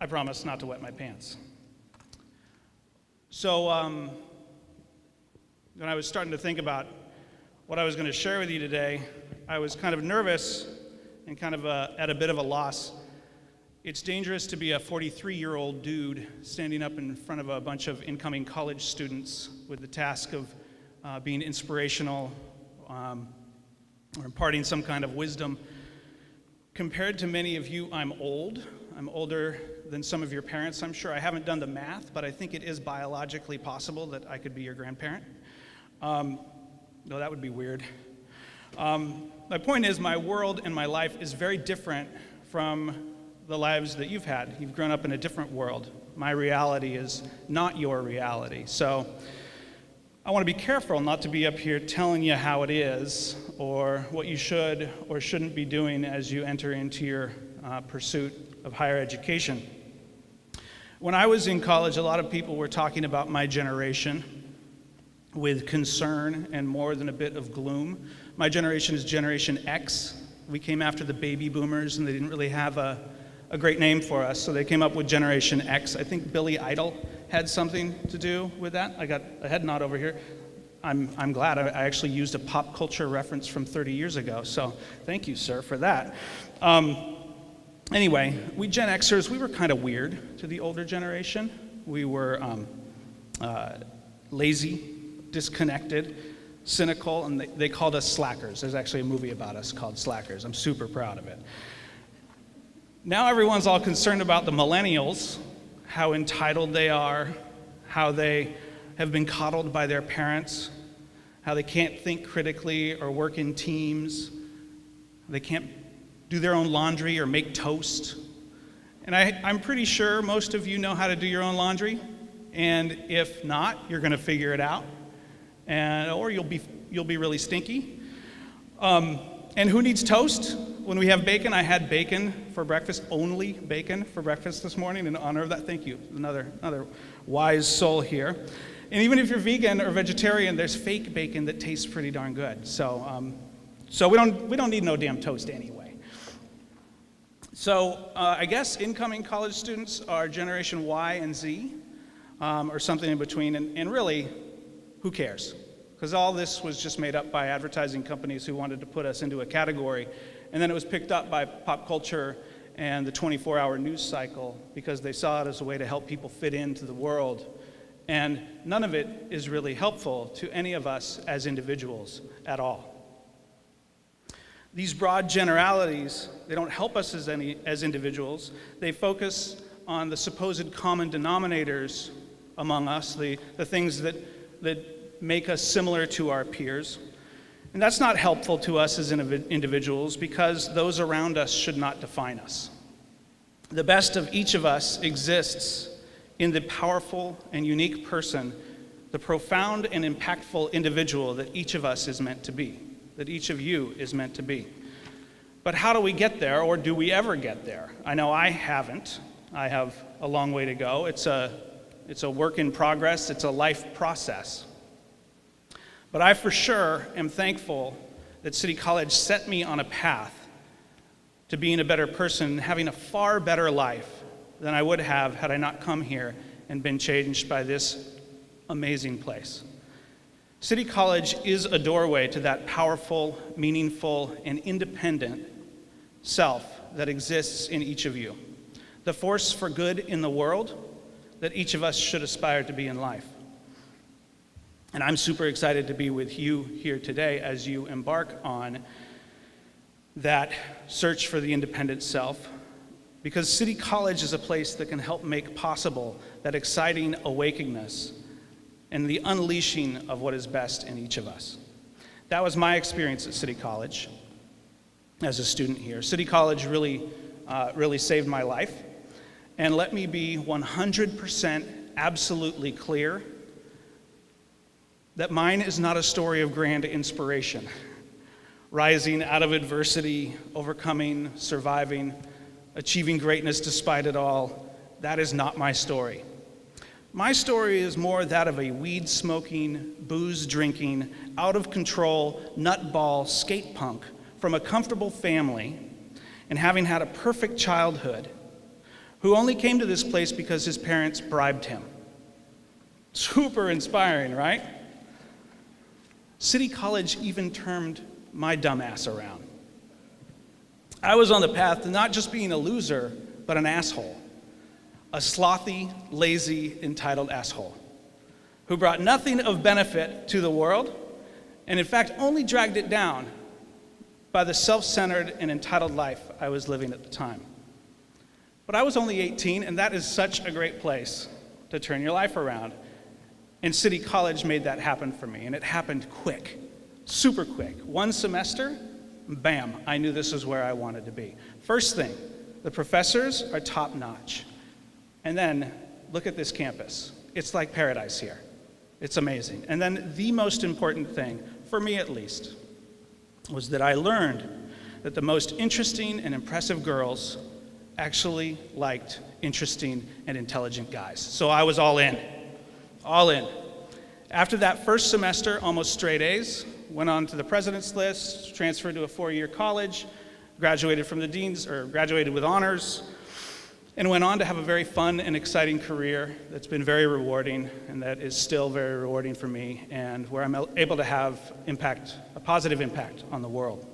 I promise not to wet my pants. So when I was starting to think about what I was going to share with you today, I was kind of nervous and kind of at a bit of a loss. It's dangerous to be a 43-year-old dude standing up in front of a bunch of incoming college students with the task of being inspirational or imparting some kind of wisdom. Compared to many of you, I'm old. I'm older than some of your parents, I'm sure. I haven't done the math, but I think it is biologically possible that I could be your grandparent. No, that would be weird. My point is, my world and my life is very different from the lives that you've had. You've grown up in a different world. My reality is not your reality. So I want to be careful not to be up here telling you how it is or what you should or shouldn't be doing as you enter into your pursuit of higher education. When I was in college, a lot of people were talking about my generation with concern and more than a bit of gloom. My generation is Generation X. We came after the baby boomers, and they didn't really have a great name for us, so they came up with Generation X. I think Billy Idol had something to do with that. I got a head nod over here. I'm glad. I actually used a pop culture reference from 30 years ago, so thank you, sir, for that. Anyway, we Gen Xers, we were kind of weird to the older generation. We were lazy, disconnected, cynical, and they called us slackers. There's actually a movie about us called Slackers. I'm super proud of it. Now everyone's all concerned about the millennials, how entitled they are, how they have been coddled by their parents, how they can't think critically or work in teams, they can't do their own laundry or make toast. And I'm pretty sure most of you know how to do your own laundry, and if not, you're going to figure it out, or you'll be really stinky. And who needs toast? When we have bacon, I had bacon for breakfast, only bacon for breakfast this morning in honor of that. Thank you, another wise soul here. And even if you're vegan or vegetarian, there's fake bacon that tastes pretty darn good. So we don't need no damn toast anyway. So I guess incoming college students are Generation Y and Z, or something in between. And really, who cares? Because all this was just made up by advertising companies who wanted to put us into a category. And then it was picked up by pop culture and the 24-hour news cycle because they saw it as a way to help people fit into the world. And none of it is really helpful to any of us as individuals at all. These broad generalities, they don't help us as individuals. They focus on the supposed common denominators among us, the things that make us similar to our peers. And that's not helpful to us as individuals because those around us should not define us. The best of each of us exists in the powerful and unique person, the profound and impactful individual that each of us is meant to be, that each of you is meant to be. But how do we get there, or do we ever get there? I know I haven't. I have a long way to go. It's a work in progress. It's a life process. But I for sure am thankful that City College set me on a path to being a better person, having a far better life than I would have had I not come here and been changed by this amazing place. City College is a doorway to that powerful, meaningful, and independent self that exists in each of you. The force for good in the world that each of us should aspire to be in life. And I'm super excited to be with you here today as you embark on that search for the independent self, because City College is a place that can help make possible that exciting awakeness and the unleashing of what is best in each of us. That was my experience at City College as a student here. City College really saved my life, and let me be 100% absolutely clear that mine is not a story of grand inspiration, rising out of adversity, overcoming, surviving, achieving greatness despite it all. That is not my story. My story is more that of a weed-smoking, booze-drinking, out-of-control, nutball skate punk from a comfortable family and having had a perfect childhood, who only came to this place because his parents bribed him. Super inspiring, right? City College even turned my dumbass around. I was on the path to not just being a loser, but an asshole. A slothy, lazy, entitled asshole who brought nothing of benefit to the world, and in fact only dragged it down by the self-centered and entitled life I was living at the time. But I was only 18, and that is such a great place to turn your life around. And City College made that happen for me, and it happened quick, super quick. One semester, bam, I knew this was where I wanted to be. First thing, the professors are top-notch. And then, look at this campus. It's like paradise here. It's amazing. And then the most important thing, for me at least, was that I learned that the most interesting and impressive girls actually liked interesting and intelligent guys. So I was all in, all in. After that first semester, almost straight A's, went on to the president's list, transferred to a 4-year college, graduated with honors, and went on to have a very fun and exciting career that's been very rewarding, and that is still very rewarding for me, and where I'm able to have a positive impact on the world.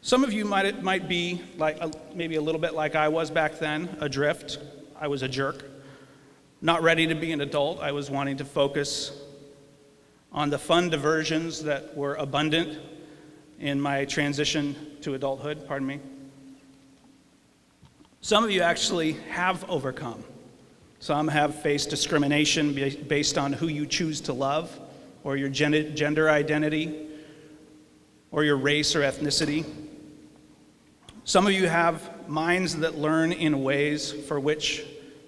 Some of you might be like maybe a little bit like I was back then, adrift. I was a jerk, not ready to be an adult. I was wanting to focus on the fun diversions that were abundant in my transition to adulthood, pardon me. Some of you actually have overcome. Some have faced discrimination based on who you choose to love, or your gender identity, or your race or ethnicity. Some of you have minds that learn in ways for which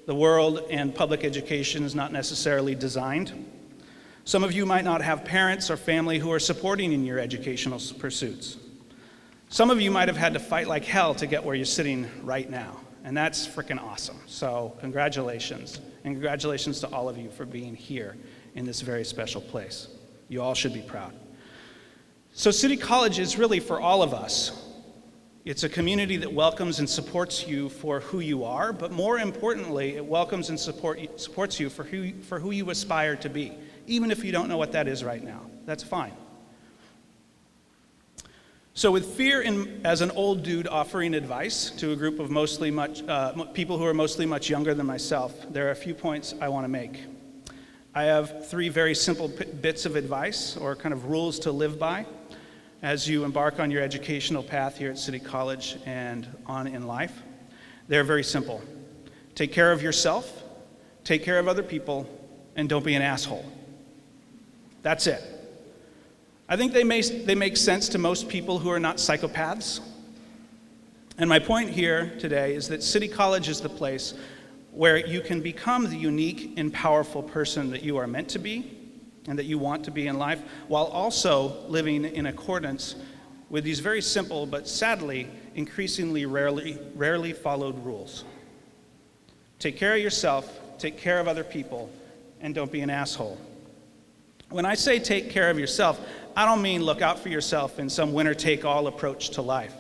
the world and public education is not necessarily designed. Some of you might not have parents or family who are supporting in your educational pursuits. Some of you might have had to fight like hell to get where you're sitting right now. And that's freaking awesome. So congratulations. And congratulations to all of you for being here in this very special place. You all should be proud. So City College is really for all of us. It's a community that welcomes and supports you for who you are, but more importantly, it welcomes and supports you for who you aspire to be, even if you don't know what that is right now. That's fine. So with fear as an old dude offering advice to a group of people who are mostly much younger than myself, there are a few points I want to make. I have 3 very simple bits of advice, or kind of rules to live by, as you embark on your educational path here at City College and on in life. They're very simple. Take care of yourself, take care of other people, and don't be an asshole. That's it. I think they make sense to most people who are not psychopaths. And my point here today is that City College is the place where you can become the unique and powerful person that you are meant to be and that you want to be in life, while also living in accordance with these very simple but sadly increasingly rarely followed rules. Take care of yourself, take care of other people, and don't be an asshole. When I say take care of yourself, I don't mean look out for yourself in some winner-take-all approach to life.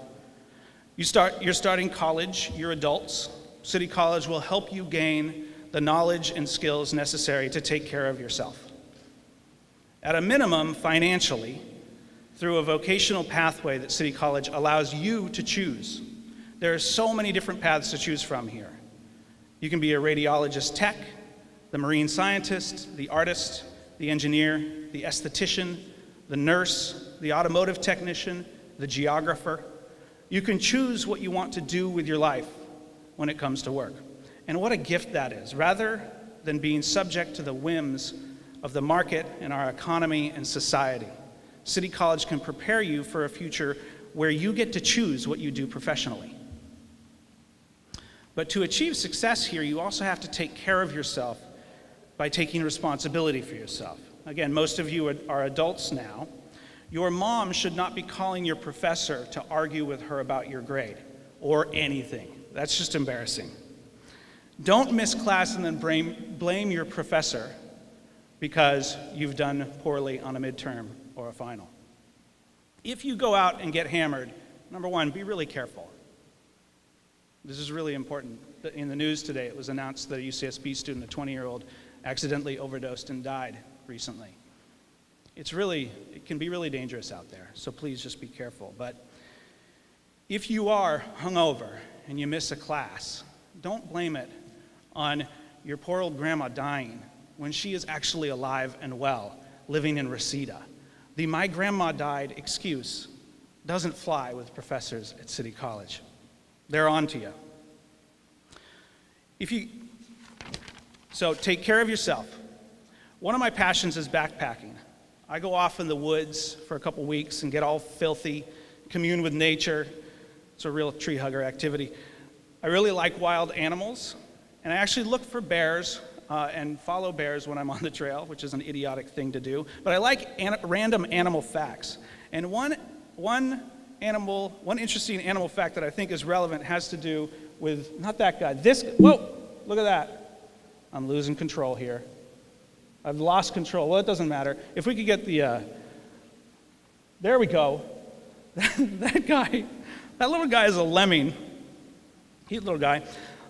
You're starting college, you're adults. City College will help you gain the knowledge and skills necessary to take care of yourself. At a minimum, financially, through a vocational pathway that City College allows you to choose. There are so many different paths to choose from here. You can be a radiologist tech, the marine scientist, the artist, the engineer, the esthetician, the nurse, the automotive technician, the geographer. You can choose what you want to do with your life when it comes to work. And what a gift that is, rather than being subject to the whims of the market and our economy and society. City College can prepare you for a future where you get to choose what you do professionally. But to achieve success here, you also have to take care of yourself by taking responsibility for yourself. Again, most of you are adults now. Your mom should not be calling your professor to argue with her about your grade or anything. That's just embarrassing. Don't miss class and then blame your professor because you've done poorly on a midterm or a final. If you go out and get hammered, number one, be really careful. This is really important. In the news today, it was announced that a UCSB student, a 20-year-old, accidentally overdosed and died recently. It can be really dangerous out there, so please just be careful. But if you are hungover and you miss a class, don't blame it on your poor old grandma dying when she is actually alive and well, living in Reseda. The "my grandma died" excuse doesn't fly with professors at City College. They're on to you. So take care of yourself. One of my passions is backpacking. I go off in the woods for a couple weeks and get all filthy, commune with nature. It's a real tree hugger activity. I really like wild animals, and I actually look for bears and follow bears when I'm on the trail, which is an idiotic thing to do. But I like random animal facts. And one interesting animal fact that I think is relevant has to do with, not that guy, whoa, look at that. I'm losing control here. I've lost control. Well, it doesn't matter. If we could get there we go. That little guy is a lemming. He's a little guy.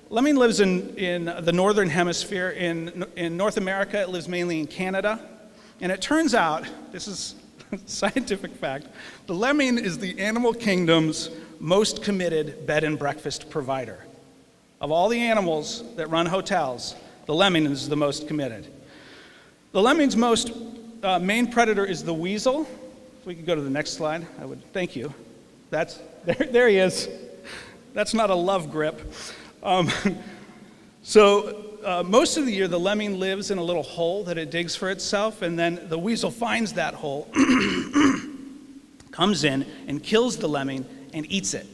Lemming lives in the northern hemisphere. In North America, it lives mainly in Canada. And it turns out, this is a scientific fact, the lemming is the animal kingdom's most committed bed and breakfast provider. Of all the animals that run hotels, the lemming is the most committed. The lemming's most main predator is the weasel. If we could go to the next slide, I would. Thank you. There he is. That's not a love grip. Most of the year, the lemming lives in a little hole that it digs for itself, and then the weasel finds that hole, comes in and kills the lemming and eats it.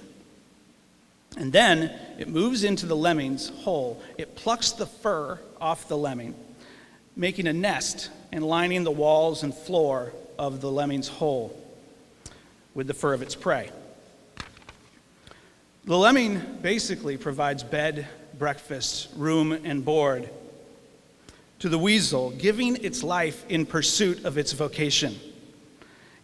And then it moves into the lemming's hole. It plucks the fur off the lemming, making a nest and lining the walls and floor of the lemming's hole with the fur of its prey. The lemming basically provides bed, breakfast, room, and board to the weasel, giving its life in pursuit of its vocation.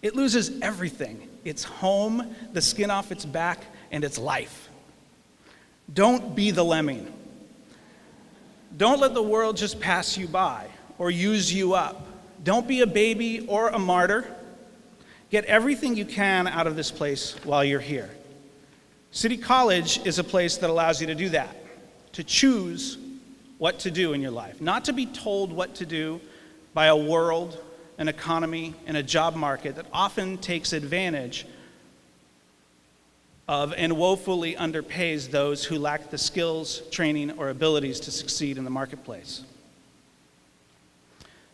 It loses everything: its home, the skin off its back, and its life. Don't be the lemming. Don't let the world just pass you by or use you up. Don't be a baby or a martyr. Get everything you can out of this place while you're here. City College is a place that allows you to do that, to choose what to do in your life, not to be told what to do by a world, an economy, and a job market that often takes advantage of and woefully underpays those who lack the skills, training, or abilities to succeed in the marketplace.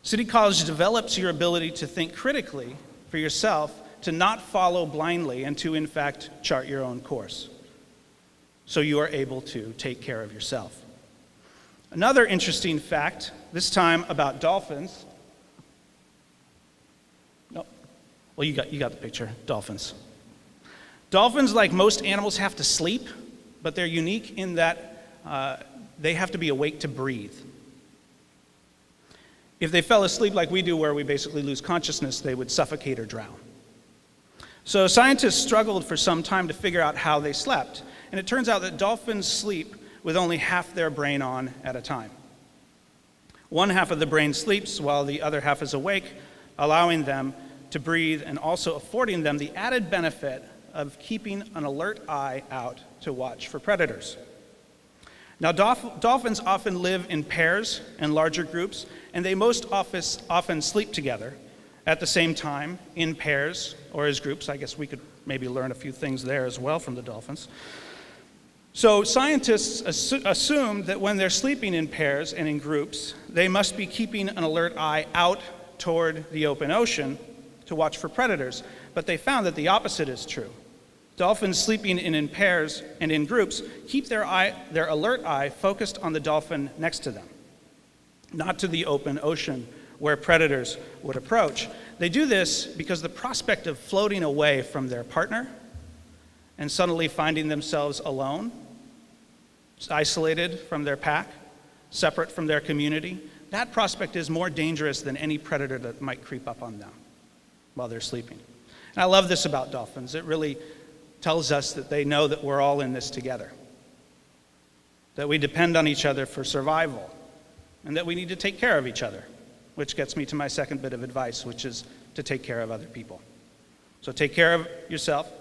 City College develops your ability to think critically for yourself, to not follow blindly, and to, in fact, chart your own course, so you are able to take care of yourself. Another interesting fact, this time about dolphins. No, well, you got the picture. Dolphins. Dolphins, like most animals, have to sleep, but they're unique in that they have to be awake to breathe. If they fell asleep like we do, where we basically lose consciousness, they would suffocate or drown. So scientists struggled for some time to figure out how they slept, and it turns out that dolphins sleep with only half their brain on at a time. One half of the brain sleeps while the other half is awake, allowing them to breathe and also affording them the added benefit of keeping an alert eye out to watch for predators. Now, dolphins often live in pairs and larger groups, and they most often sleep together at the same time, in pairs or as groups. I guess we could maybe learn a few things there as well from the dolphins. So scientists assume that when they're sleeping in pairs and in groups, they must be keeping an alert eye out toward the open ocean to watch for predators. But they found that the opposite is true. Dolphins sleeping in pairs and in groups keep their alert eye focused on the dolphin next to them, not to the open ocean where predators would approach. They do this because the prospect of floating away from their partner and suddenly finding themselves alone, isolated from their pack, separate from their community, that prospect is more dangerous than any predator that might creep up on them while they're sleeping. And I love this about dolphins. It really tells us that they know that we're all in this together. that we depend on each other for survival, and that we need to take care of each other, which gets me to my second bit of advice, which is to take care of other people. So take care of yourself,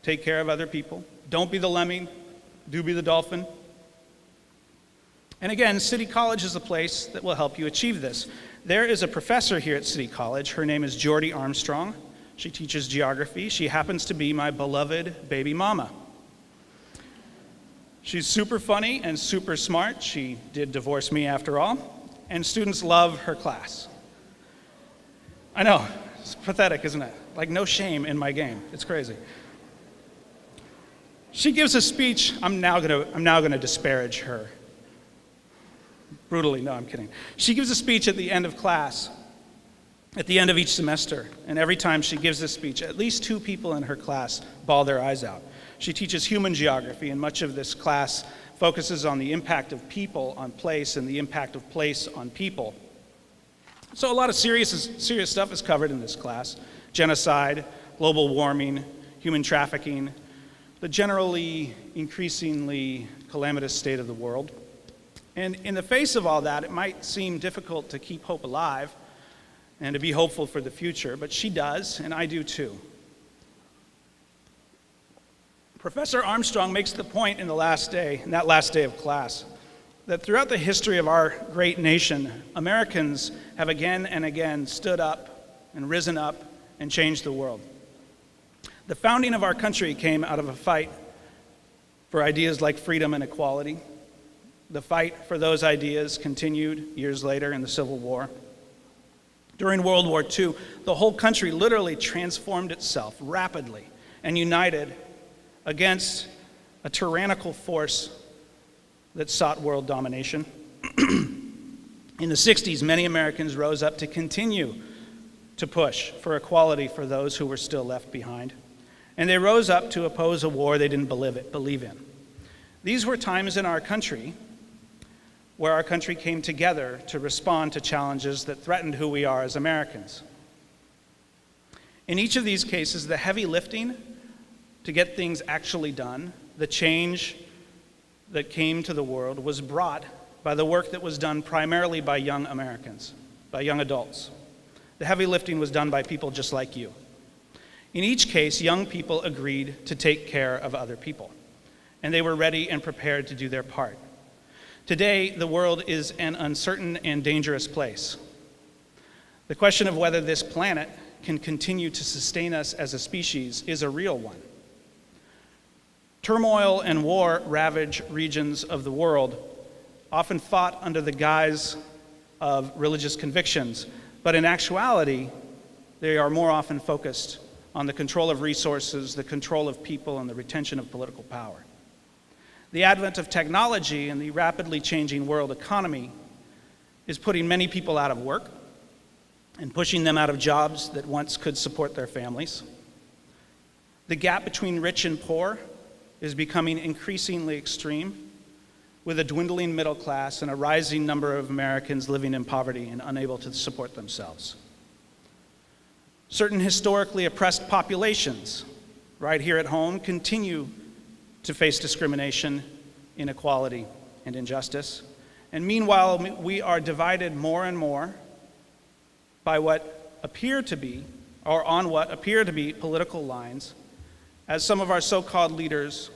take care of other people. Don't be the lemming, do be the dolphin. And again, City College is a place that will help you achieve this. There is a professor here at City College. Her name is Jordy Armstrong. She teaches geography. She happens to be my beloved baby mama. She's super funny and super smart. She did divorce me after all, and students love her class. I know, it's pathetic, isn't it? Like no shame in my game. It's crazy. She gives a speech. I'm now gonna disparage her. Brutally, no, I'm kidding. She gives a speech at the end of class, at the end of each semester, and every time she gives this speech, at least 2 people in her class bawl their eyes out. She teaches human geography, and much of this class focuses on the impact of people on place and the impact of place on people. So a lot of serious stuff is covered in this class: genocide, global warming, human trafficking, the generally increasingly calamitous state of the world. And in the face of all that, it might seem difficult to keep hope alive and to be hopeful for the future, but she does, and I do too. Professor Armstrong makes the point in that last day of class, that throughout the history of our great nation, Americans have again and again stood up and risen up and changed the world. The founding of our country came out of a fight for ideas like freedom and equality. The fight for those ideas continued years later in the Civil War. During World War II, the whole country literally transformed itself rapidly and united against a tyrannical force that sought world domination. In the 60s, many Americans rose up to continue to push for equality for those who were still left behind. And they rose up to oppose a war they didn't believe in. These were times in our country where our country came together to respond to challenges that threatened who we are as Americans. In each of these cases, the heavy lifting to get things actually done, the change that came to the world, was brought by the work that was done primarily by young Americans, by young adults. The heavy lifting was done by people just like you. In each case, young people agreed to take care of other people, and they were ready and prepared to do their part. Today, the world is an uncertain and dangerous place. The question of whether this planet can continue to sustain us as a species is a real one. Turmoil and war ravage regions of the world, often fought under the guise of religious convictions, but in actuality, they are more often focused on the control of resources, the control of people, and the retention of political power. The advent of technology and the rapidly changing world economy is putting many people out of work and pushing them out of jobs that once could support their families. The gap between rich and poor is becoming increasingly extreme, with a dwindling middle class and a rising number of Americans living in poverty and unable to support themselves. Certain historically oppressed populations right here at home continue to face discrimination, inequality, and injustice. And meanwhile, we are divided more and more by what appear to be, or on what appear to be, political lines, as some of our so-called leaders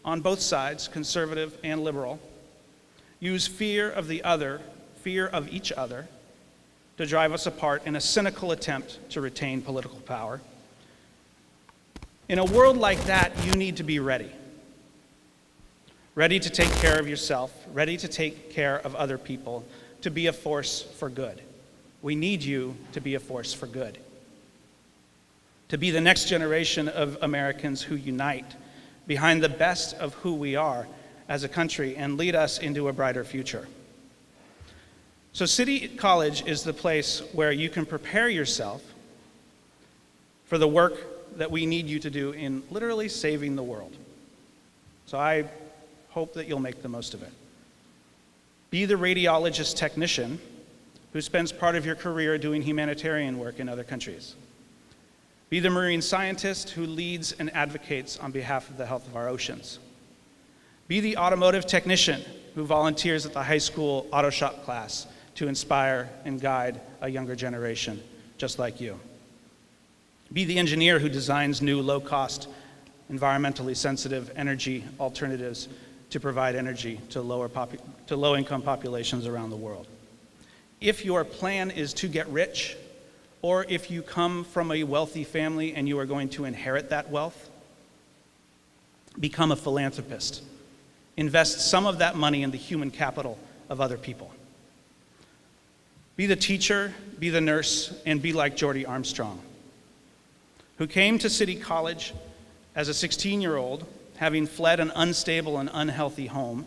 on both sides, conservative and liberal, use fear of the other, fear of each other, to drive us apart in a cynical attempt to retain political power. In a world like that, you need to be ready. Ready to take care of yourself, ready to take care of other people, to be a force for good. We need you to be a force for good. To be the next generation of Americans who unite behind the best of who we are as a country and lead us into a brighter future. So City College is the place where you can prepare yourself for the work that we need you to do in literally saving the world. So I hope that you'll make the most of it. Be the radiologist technician who spends part of your career doing humanitarian work in other countries. Be the marine scientist who leads and advocates on behalf of the health of our oceans. Be the automotive technician who volunteers at the high school auto shop class to inspire and guide a younger generation just like you. Be the engineer who designs new low-cost, environmentally sensitive energy alternatives to provide energy to low-income populations around the world. If your plan is to get rich, or if you come from a wealthy family and you are going to inherit that wealth, become a philanthropist. Invest some of that money in the human capital of other people. Be the teacher, be the nurse, and be like Geordie Armstrong, who came to City College as a 16-year-old, having fled an unstable and unhealthy home,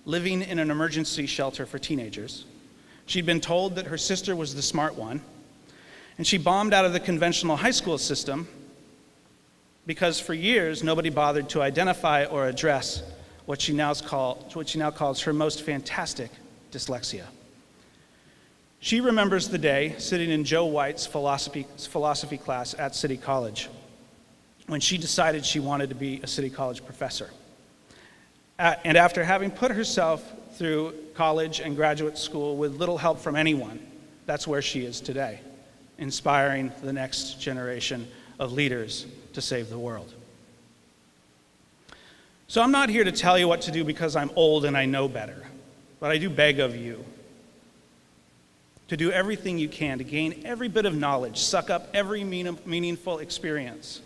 living in an emergency shelter for teenagers. She'd been told that her sister was the smart one, and she bombed out of the conventional high school system because for years nobody bothered to identify or address what she now calls her most fantastic dyslexia. She remembers the day sitting in Joe White's philosophy class at City College when she decided she wanted to be a City College professor. And after having put herself through college and graduate school with little help from anyone, that's where she is today, inspiring the next generation of leaders to save the world. So I'm not here to tell you what to do because I'm old and I know better, but I do beg of you to do everything you can to gain every bit of knowledge, suck up every meaningful experience,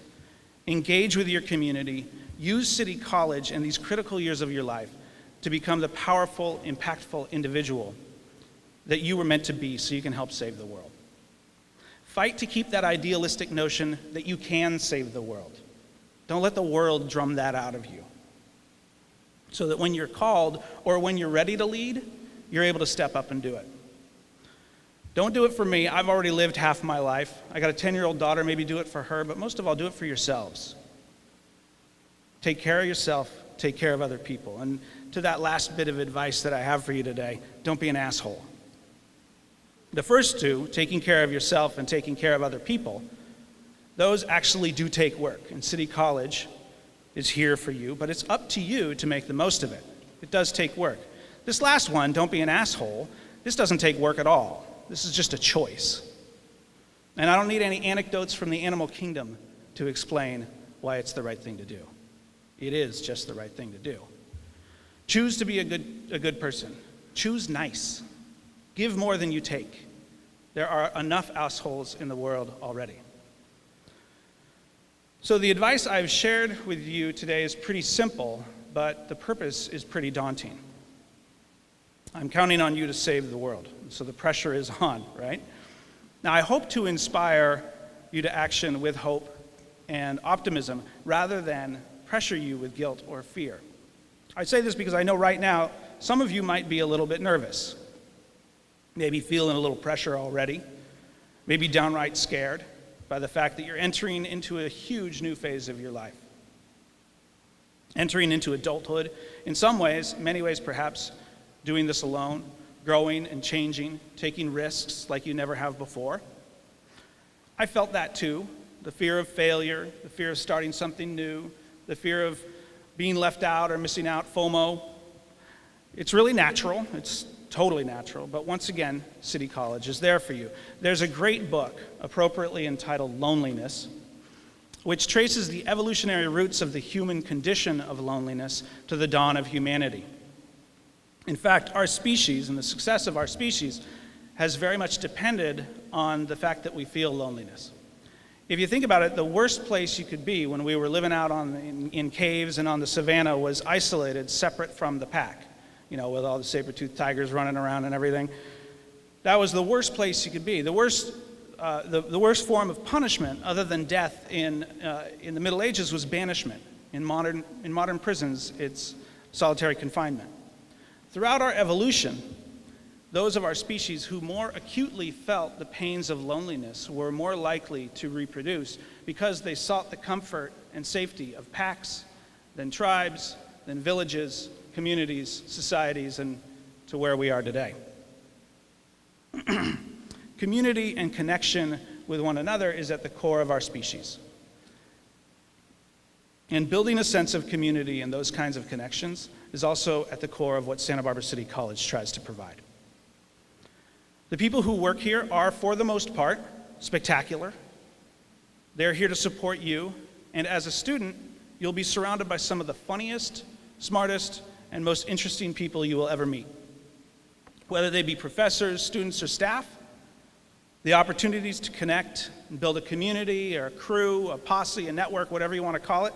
engage with your community, use City College and these critical years of your life to become the powerful, impactful individual that you were meant to be so you can help save the world. Fight to keep that idealistic notion that you can save the world. Don't let the world drum that out of you, so that when you're called or when you're ready to lead, you're able to step up and do it. Don't do it for me. I've already lived half my life. I got a 10-year-old daughter, maybe do it for her, but most of all, do it for yourselves. Take care of yourself, take care of other people. And to that last bit of advice that I have for you today, don't be an asshole. The first two, taking care of yourself and taking care of other people, those actually do take work. And City College is here for you, but it's up to you to make the most of it. It does take work. This last one, don't be an asshole, this doesn't take work at all. This is just a choice. And I don't need any anecdotes from the animal kingdom to explain why it's the right thing to do. It is just the right thing to do. Choose to be a good person. Choose nice. Give more than you take. There are enough assholes in the world already. So the advice I've shared with you today is pretty simple, but the purpose is pretty daunting. I'm counting on you to save the world, so the pressure is on, right? Now, I hope to inspire you to action with hope and optimism rather than pressure you with guilt or fear. I say this because I know right now some of you might be a little bit nervous, maybe feeling a little pressure already, maybe downright scared by the fact that you're entering into a huge new phase of your life. Entering into adulthood, in some ways, many ways perhaps, doing this alone, growing and changing, taking risks like you never have before. I felt that too, the fear of failure, the fear of starting something new, the fear of being left out or missing out, FOMO. It's really natural, it's totally natural, but once again, City College is there for you. There's a great book, appropriately entitled Loneliness, which traces the evolutionary roots of the human condition of loneliness to the dawn of humanity. In fact, our species and the success of our species has very much depended on the fact that we feel loneliness. If you think about it, the worst place you could be when we were living out in caves and on the savannah was isolated, separate from the pack, with all the saber-toothed tigers running around and everything. That was the worst place you could be. The worst form of punishment, other than death in the Middle Ages, was banishment. In modern prisons, it's solitary confinement. Throughout our evolution, those of our species who more acutely felt the pains of loneliness were more likely to reproduce because they sought the comfort and safety of packs, then tribes, then villages, communities, societies, and to where we are today. Community and connection with one another is at the core of our species. And building a sense of community and those kinds of connections is also at the core of what Santa Barbara City College tries to provide. The people who work here are, for the most part, spectacular. They're here to support you, and as a student, you'll be surrounded by some of the funniest, smartest, and most interesting people you will ever meet. Whether they be professors, students, or staff, the opportunities to connect and build a community or a crew, a posse, a network, whatever you want to call it,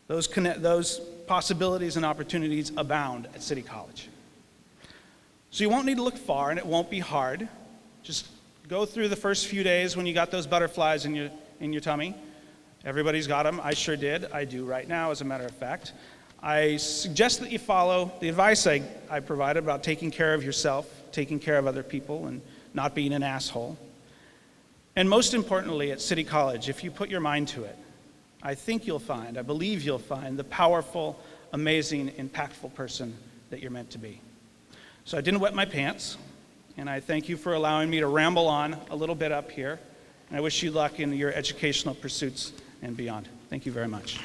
those possibilities and opportunities abound at City College. So you won't need to look far, and it won't be hard. Just go through the first few days when you got those butterflies in your tummy. Everybody's got them. I sure did. I do right now, as a matter of fact. I suggest that you follow the advice I provided about taking care of yourself, taking care of other people, and not being an asshole. And most importantly, at City College, if you put your mind to it, I believe you'll find the powerful, amazing, impactful person that you're meant to be. So I didn't wet my pants, and I thank you for allowing me to ramble on a little bit up here, and I wish you luck in your educational pursuits and beyond. Thank you very much.